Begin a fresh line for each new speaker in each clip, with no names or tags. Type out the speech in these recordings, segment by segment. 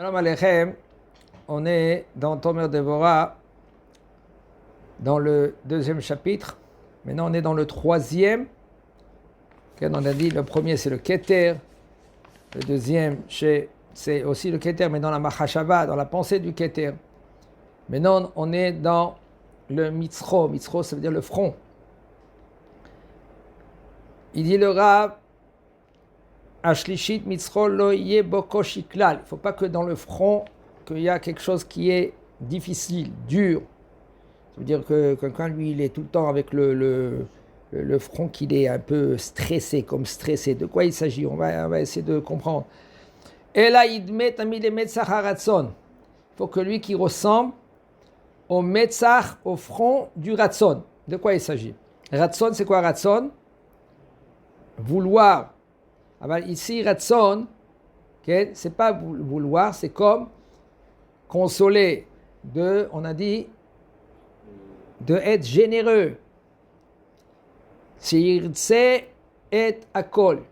Shalom Aleichem, on est dans Tomer Devorah, dans le deuxième chapitre. Maintenant, on est dans le troisième. On a dit, le premier, c'est le Keter. Le deuxième, c'est aussi le Keter, mais dans la Machashava, dans la pensée du Keter. Maintenant, on est dans le Mitzro. Mitzro, ça veut dire le front. Il dit le Rav, Ashlishit Mitzro lo yeh boko shiklal. Il ne faut pas que dans le front, qu'il y a quelque chose qui est difficile, dur. Ça veut dire que quelqu'un, lui, il est tout le temps avec le front qu'il est un peu stressé, comme stressé. De quoi il s'agit? On va essayer de comprendre. Et là, il met les metzach haratzon. Il faut que lui qui ressemble au metzach, au front du ratzon. De quoi il s'agit? Ratzon, c'est quoi ratzon? Vouloir. Alors ici, ratzon, okay, c'est pas vouloir, c'est comme consoler, on a dit, de être généreux. Sheyirtse et akol.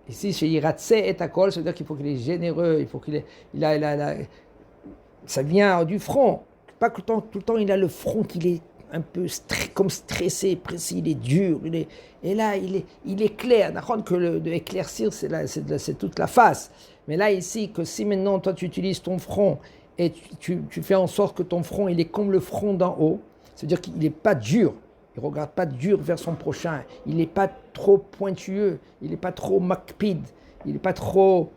Ici, sheyirtse et akol, ça veut dire qu'il faut qu'il est généreux, il faut qu'il ait, ça vient du front. Pas que tout le temps il a le front qu'il est un peu comme stressé, précis, il est dur, et là il est clair. D'accord, que de éclaircir c'est toute la face. Mais là ici, que si maintenant toi tu utilises ton front et tu fais en sorte que ton front il est comme le front d'en haut, c'est-à-dire qu'il n'est pas dur, il ne regarde pas dur vers son prochain, il n'est pas trop pointueux, il n'est pas trop makpid, il n'est pas trop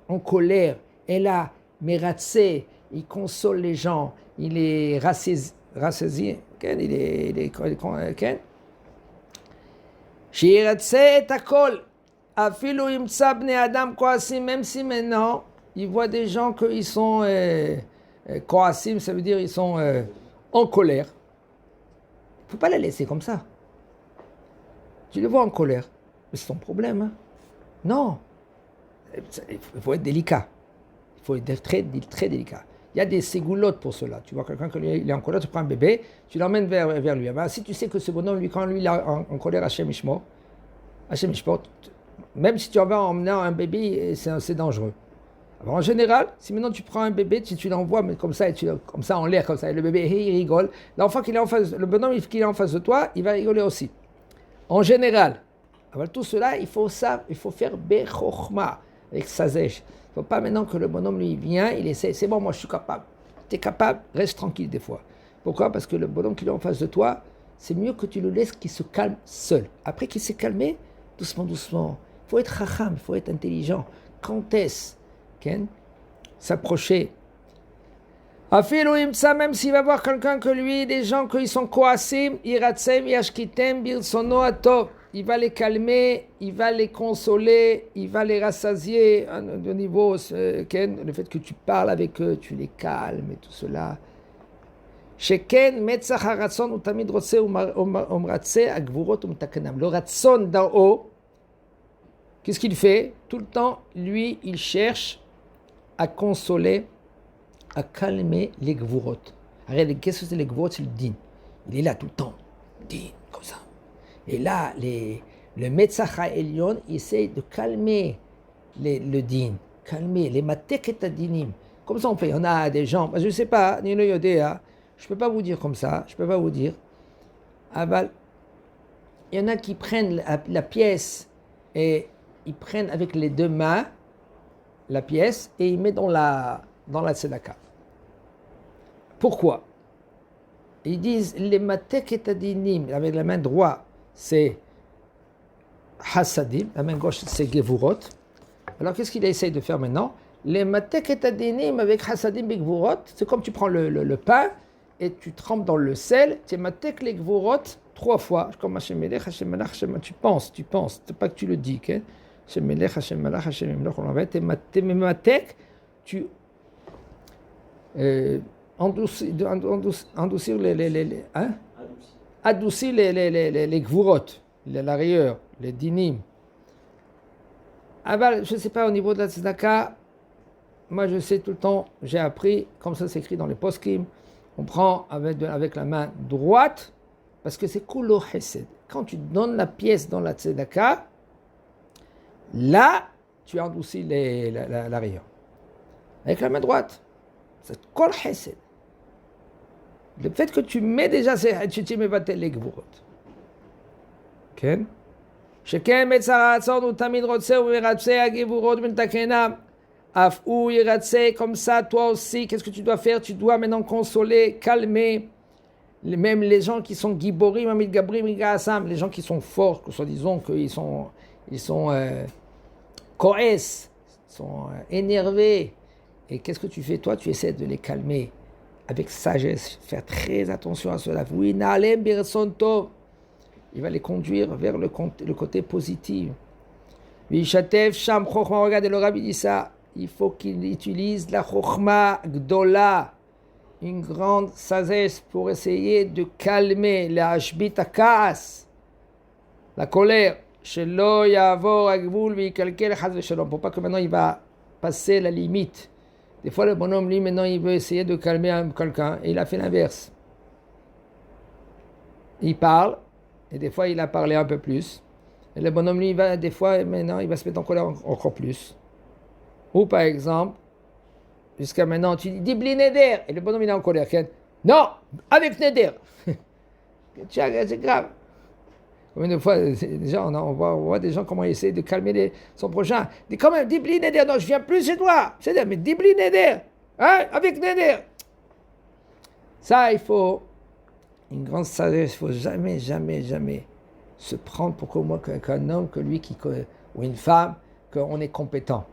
en colère. Et là, Meratzé, il console les gens, il est rassasié, il est Shiratzé takol, afilu imtsa bnei adam koasim, même si maintenant il voit des gens qu'ils sont koasim, ça veut dire ils sont en colère. Il ne faut pas les laisser comme ça. Tu les vois en colère, mais c'est ton problème. Hein? Non, il faut être délicat. Il faut être très, très délicat. Il y a des ségoulottes pour cela. Tu vois quelqu'un qui est en colère, tu prends un bébé, tu l'emmènes vers lui. Alors, si tu sais que ce bonhomme, lui, quand lui il est en colère, Hachem Ishmor, même si tu en vas en emmenant un bébé, c'est dangereux. Alors, en général, si maintenant tu prends un bébé, tu l'envoies mais comme ça, comme ça en l'air, comme ça, et le bébé il rigole, l'enfant qu'il est en face, le bonhomme qui est en face de toi, il va rigoler aussi. En général. Alors, tout cela, il faut faire bechokhma, avec sazèche. Il ne faut pas maintenant que le bonhomme lui vient, il essaie, c'est bon, moi je suis capable. Tu es capable, reste tranquille des fois. Pourquoi? Parce que le bonhomme qui est en face de toi, c'est mieux que tu le laisses qu'il se calme seul. Après qu'il s'est calmé, doucement, doucement. Il faut être racham, il faut être intelligent. Quand est-ce s'approcher? Même s'il va voir quelqu'un que lui, des gens qui sont koasim, iratzem, yashkitem, birsono atov. Il va les calmer, il va les consoler, il va les rassasier au niveau, le fait que tu parles avec eux, tu les calmes et tout cela. Sheken metzach haratzon utamid rotse umratse agvurot umtakanam. Le ratzon d'en haut, qu'est-ce qu'il fait? Tout le temps, lui, il cherche à consoler, à calmer les gvurot. Arrête, qu'est-ce que c'est les gvurot? C'est le din. Il est là tout le temps. Din, comme ça. Et là, le Metzach HaElyon essaie de calmer le din, calmer les matek et adinim. Comme ça on fait. On a des gens, je ne sais pas, Nino Yodéa, je ne peux pas vous dire comme ça, je ne peux pas vous dire. Il y en a qui prennent la pièce et ils prennent avec les deux mains la pièce et ils mettent dans la tzedaka. Pourquoi? Ils disent les matek et adinim, avec la main droite, c'est Hassadim, la main gauche c'est Gevurot. Alors qu'est-ce qu'il essaye de faire maintenant? Les matek et adinim avec Hassadim et Gevurot, c'est comme tu prends le pain et tu trempes dans le sel, tu matek les Gevurot 3 fois, comme Hashem Melech, Hashem Malach, Hashem, tu penses, c'est pas que tu le dis, Hashem Melech, Hashem Malach, Hashem Melech, on va tes matek, tu adoucir adoucir les gvurot, la rayeur, les dinim. Je ne sais pas, au niveau de la tzedaka, moi je sais tout le temps, j'ai appris, comme ça c'est écrit dans les poskim, on prend avec la main droite, parce que c'est kulo chesed. Quand tu donnes la pièce dans la tzedaka, là, tu adoucis la rayeur. avec la main droite. C'est kol chesed. Le fait que tu mets déjà ces hachitim mevatel les gvurot. כן? שכן מצר הרצון הוא תמיד רוצה ומרצה הגבורות מתקנם. אף הוא ירצה comme ça, toi aussi, qu'est-ce que tu dois faire? Tu dois maintenant consoler, calmer, même les gens qui sont giborim, amid gabrim, les gens qui sont forts, que soi-disant qu'ils sont coès, sont énervés. Et qu'est-ce que tu fais? Toi, tu essaies de les calmer avec sagesse, faire très attention à cela. Oui, na'alem birson tov. Il va les conduire vers le côté positif. Vishatev sham chokhma, regardez le rabbi dit ça. Il faut qu'il utilise la chokhma gdola, une grande sagesse pour essayer de calmer la hashbit kaas, la colère. Shelo yavor agvul vikalkel chas v'shalom, pour pas que maintenant il va passer la limite. Des fois le bonhomme lui maintenant il veut essayer de calmer quelqu'un et il a fait l'inverse. Il parle. Et des fois, il a parlé un peu plus. Et le bonhomme, lui, des fois, maintenant, il va se mettre en colère encore plus. Ou par exemple, jusqu'à maintenant, tu dis Dibli Neder. Et le bonhomme, il est en colère. Non, avec Neder. C'est grave. Combien de fois, déjà, on voit des gens comment essayer de calmer son prochain. Dis quand même, Dibli Neder. Non, je viens plus chez toi. C'est-à-dire, mais Dibli Neder. Hein, avec Neder. Ça, il faut. Une grande sagesse, il ne faut jamais, jamais, jamais se prendre pour qu'un homme, que lui, ou une femme, qu'on est compétent.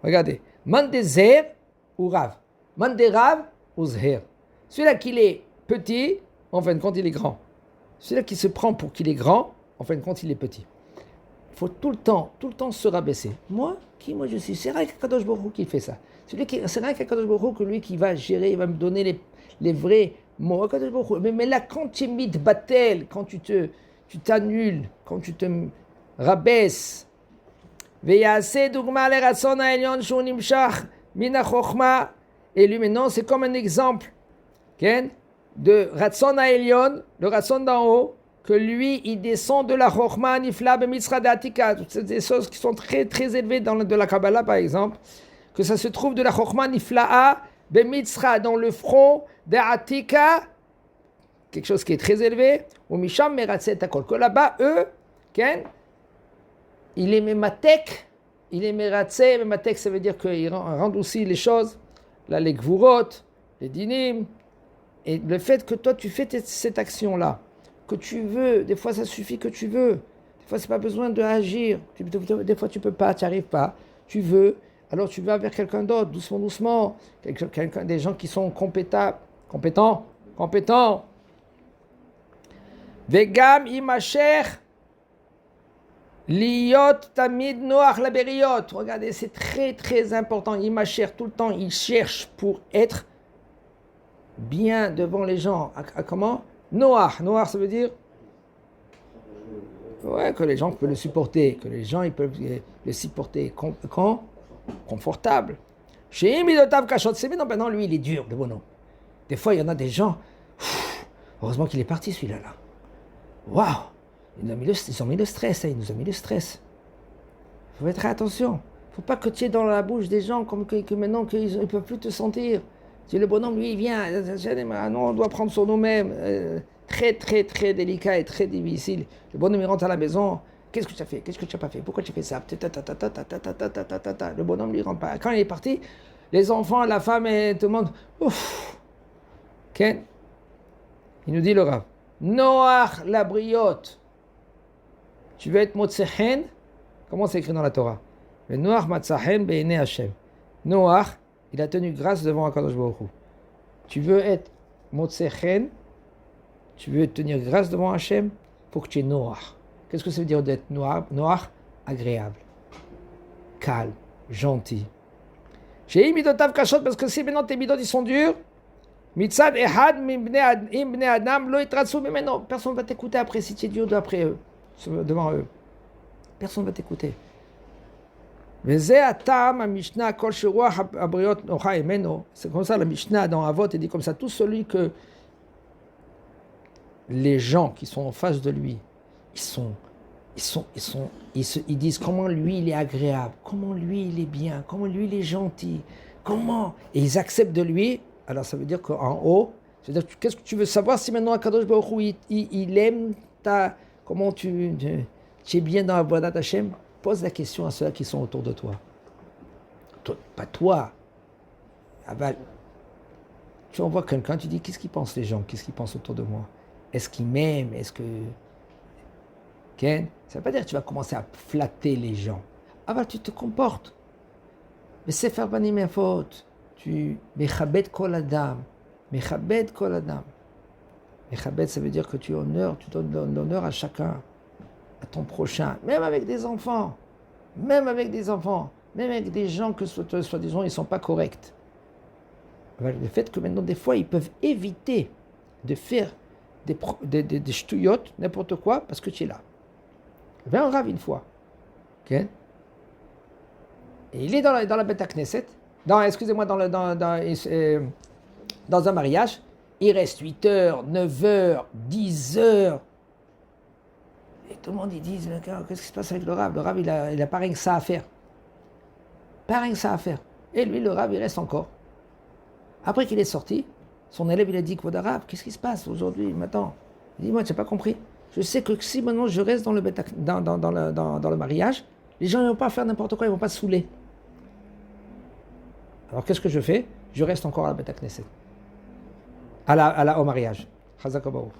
Regardez, Mandezer ou Rav. Manderav ou Zher. Celui-là qui est petit, en fin de compte, il est grand. Celui-là qui se prend pour qu'il est grand, en fin de compte, il est petit. Il faut tout le temps se rabaisser. Moi je suis. C'est Raïk Kadosh Baruch Hu qui fait ça. C'est Raïk Kadosh Baruch Hu que lui qui va gérer, il va me donner les vrais mots. Mais là, quand tu es batel, quand tu t'annules, quand tu te rabaisses, et lui maintenant, c'est comme un exemple de Ratson Ha'elyon, le Ratson d'en haut, que lui, il descend de la Chokhma Nifla B'mitzra d'Atika. C'est des choses qui sont très, très élevées de la Kabbalah, par exemple, que ça se trouve de la Chokhma Nifla'a B'mitzra, dans le front d'Atika, quelque chose qui est très élevé, ou Misham Meratzet Akol. Que là-bas, eux, il est Mematek, il est Meratzet. Mematek, ça veut dire qu'il rend aussi les choses, là, les Gvurot, les Dinim. Et le fait que toi, tu fais cette action-là, que tu veux, des fois ça suffit que tu veux, des fois c'est pas besoin d'agir, des fois tu peux pas, tu n'y arrives pas, tu veux, alors tu vas vers quelqu'un d'autre, doucement, des gens qui sont compétents. Vegam imasher liot tamid noach laberiot. Regardez, c'est très très important. Imasher, tout le temps, il cherche pour être bien devant les gens. Comment? Noach, ça veut dire que les gens peuvent le supporter, que les gens ils peuvent le supporter confortable. Chez Midotav Kachot, c'est maintenant lui il est dur, le bonhomme. Des fois il y en a des gens, heureusement qu'il est parti celui-là. Waouh, ils ont mis le stress, il nous a mis le stress. Il faut faire attention. Il ne faut pas que tu es dans la bouche des gens comme que maintenant qu'ils ne peuvent plus te sentir. Si le bonhomme, lui, il vient, non, on doit prendre sur nous-mêmes, très, très, très délicat et très difficile. Le bonhomme, il rentre à la maison, qu'est-ce que tu as fait? Qu'est-ce que tu n'as pas fait? Pourquoi tu fais ça? Le bonhomme, lui, il rentre pas. Quand il est parti, les enfants, la femme, et tout le monde, ouf. Ken, il nous dit le Rav, Noach la briotte. Tu veux être Motsechen? Comment c'est écrit dans la Torah? Le Noach Matzachen Be'ene Hashem. Noach, il a tenu grâce devant Akadosh Baruch Hu. Tu veux être Motsechen, tu veux tenir grâce devant Hachem, il faut que tu es Noach. Qu'est-ce que ça veut dire d'être Noach? Agréable, calme, gentil. J'ai midotav kashot, parce que si maintenant tes midot ils sont durs, mitzad ehad im adam lo itratsu mimeno. Personne ne va t'écouter après si tu es dur devant eux. Personne ne va t'écouter. C'est comme ça la Mishnah dans Avot, elle dit comme ça, tout celui que les gens qui sont en face de lui, ils disent comment lui il est agréable, comment lui il est bien, comment lui il est gentil, Comment? Et ils acceptent de lui. Alors ça veut dire qu'en haut, c'est-à-dire, qu'est-ce que tu veux savoir si maintenant Akadosh Baruch Hu, il aime ta... Comment tu es bien dans la Avodat Hashem? Pose la question à ceux qui sont autour de toi. Pas toi. Aval. Tu envoies quelqu'un, tu dis, qu'est-ce qu'ils pensent les gens? Qu'est-ce qu'ils pensent autour de moi? Est-ce qu'ils m'aiment? Est-ce que... Ken? Ça ne veut pas dire que tu vas commencer à flatter les gens. Tu te comportes. Mais c'est faire banni mes fautes. Tu... Mechabed kol adam. Mechabed kol adam. Mechabed, ça veut dire que tu honores, tu donnes l'honneur à chacun, à ton prochain, même avec des enfants. Même avec des enfants. Même avec des gens que, soi-disant, ils ne sont pas corrects. Le fait que maintenant, des fois, ils peuvent éviter de faire des ch'touillottes, n'importe quoi, parce que tu es là. Il y avait un rave une fois. Okay? Et il est dans la Beth Knesset, dans un mariage. Il reste 8 heures, 9 heures, 10 heures. Et tout le monde, ils disent, qu'est-ce qui se passe avec le rave? Le rave, il a pas rien que ça à faire. Pas rien que ça à faire. Et lui, le rave, il reste encore. Après qu'il est sorti, son élève, il a dit, Kvod Harav, qu'est-ce qui se passe aujourd'hui, maintenant? Il dit, moi, tu n'as pas compris. Je sais que si maintenant je reste dans le mariage, les gens ne vont pas faire n'importe quoi, ils ne vont pas se saouler. Alors qu'est-ce que je fais? Je reste encore à la Beth Knesset, au mariage. Chazak Baruch.